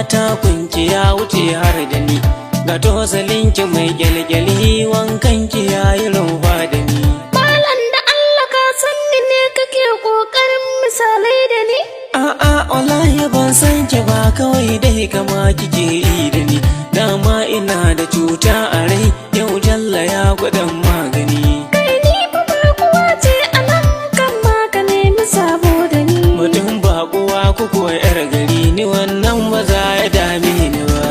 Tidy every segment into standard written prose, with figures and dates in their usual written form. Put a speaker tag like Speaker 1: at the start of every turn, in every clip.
Speaker 1: ta kunki ya wuce har da ni, ga tosalinki mai kyalkyali wankanki ya yi rumfa da ni.
Speaker 2: Malam da Allah ka san ni ne kake kokarin misalai da ni?
Speaker 1: A'a wallahi ban san ki ba, kawai dai kama kike yi da ni. Dama ina da cuta a rai, yau Jalla ya gwadan magani.
Speaker 2: Kai ni fa bakuwa ce a nan kan ma ka nemi sabo da ni.
Speaker 1: Mutum bakuwa ko kuwa yar gari, ni wannan ba za ya dame ni ba.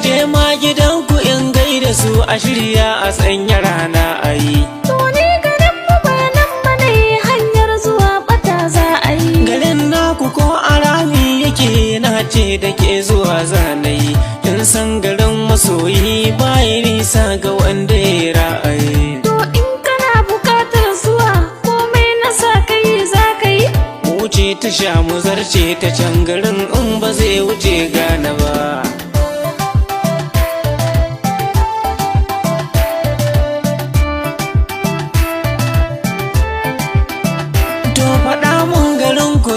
Speaker 1: Je ma gidanku in gaida su a shirya a sanya rana a yi.
Speaker 2: To ni garin mu ba nan bane hanyar zuwa bata za a yi.
Speaker 1: Garin naku ko arami yake na ce da ke zuwa zanayi. Kin san garin masoyi bayi nisa ga wanda ya ra'ayi.
Speaker 2: To in kana bukatar zuwa komai na sa kai za ka yi.
Speaker 1: Mu wuce ta sha mu zarce ta can garin in ba zai wuce gane ba.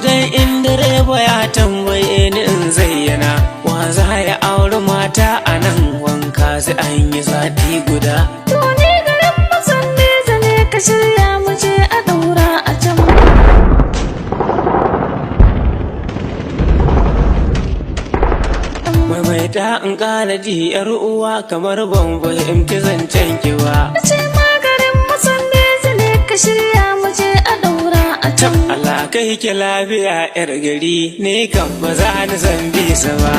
Speaker 1: Dai in direba ya tambaye ni in zayyana, wa za ya auri mata a nan wanka sai an yi sati guda.
Speaker 2: To ni garin masan nesa ne ka shirya mu je a daura a can.
Speaker 1: Maimaita in kala ji yar uwa kamar ban fahimci zancen ki ba.
Speaker 2: Ce ma garin masan nesa ne ka shirya mu je a daura a can.
Speaker 1: Allah kai ki lafiya yar gari, ne kan ba za ni san bisa ba.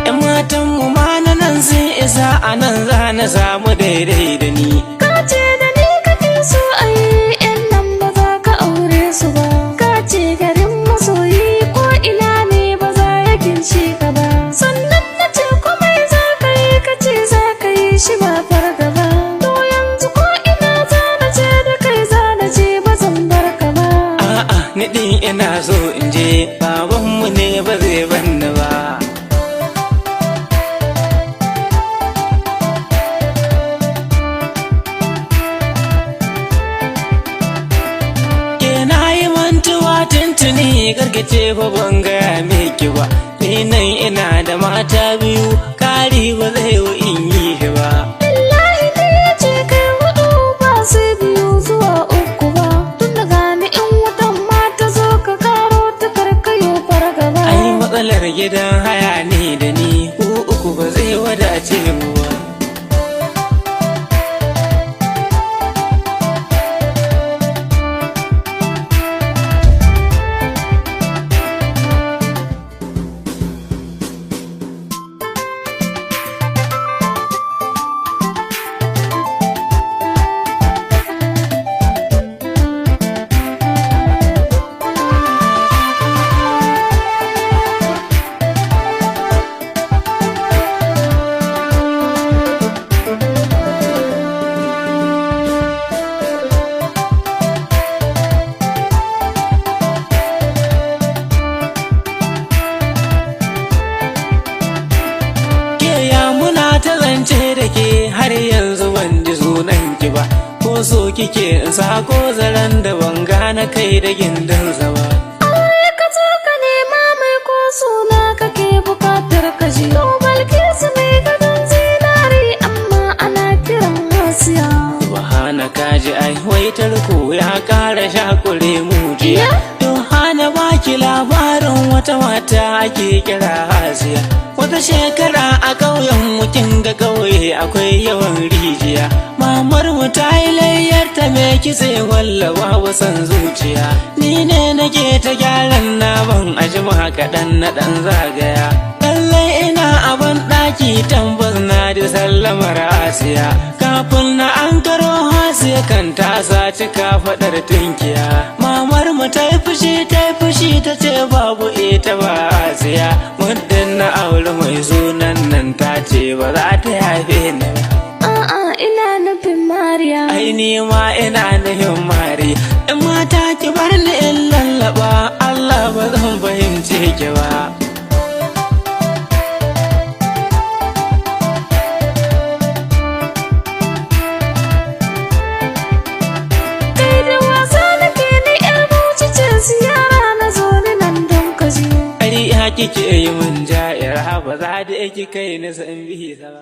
Speaker 1: Yan matan mu ma na nan sun isa, a nan za na samu daidai da ni.
Speaker 2: Ka ce da ni kake so a yi yan nan ba za ka aure su ba. Ka ce garin masoyi ko ina ne ba za ya kinshi ka ba. Sannan na ce komai za ka yi ka ce za ka yi shi ba fargaba. To yanzu ko ina za na ce da kai za na ce ba zan bar ka ba.
Speaker 1: A'a ni din ina so in je, babanmu ne ba zai banni ba. Ke na yi mantuwa tuntuni gargace fa ban gaya miki ba. Ni nan ina da mata biyu, kari ba zai yi in yi shi ba.
Speaker 2: Wallahi ne ya ce kai hudu ba sai biyu zuwa uku ba. Tun da gani in wutan ma ta zo ka karo ta karkayo fargaba.
Speaker 1: Ai matsalar gidan haya ne da ni, ku uku ba zai wadace mu ba. Har yanzu ban ji sunan ki ba, ko so kike in sako zaren da ban gane kai da gindinsa ba.
Speaker 2: Aure ka zo ka nema mai ko suna kake bukatar ka ji. To Balkisu mai gadon zinari amma ana kiran Hasiya.
Speaker 1: Subhana kaji ai wai tarko ya kara shakure mujiya. To hana baki labarin wata mata ake kira Hasiya. Wata shekara a ƙauyen mukin ga ƙauye akwai yawan rijiya. Mamar mu ta yi layyar ta me kitse wallawa wasan zuciya. Ni ne nake ta gyaran naman ajima kaɗan na ɗan zagaya. Lallai ina a ban ɗaki tambas na da sallamar Asiya. Kafin na an karo Hasiya kan ta saci kafaɗar tunkiya. Mamar mu ta yi fushi ta ce babu ita ba Asiya. Muddin na aure mai sunan nan ta ce ba za ta yafe ni ba.
Speaker 2: A'a ina nufin Mariya.
Speaker 1: Ai ni ma ina nufin Mariya. In mata ki bar ni in lallaba, Allah ba ban fahimce ki ba.
Speaker 2: Kai da wasa nake ni yar Bauchi ce, ziyara na zo ni nan don ka ji.
Speaker 1: Ƙarya kike yi mun ja'ir ba za da yake kai na san bisa ba.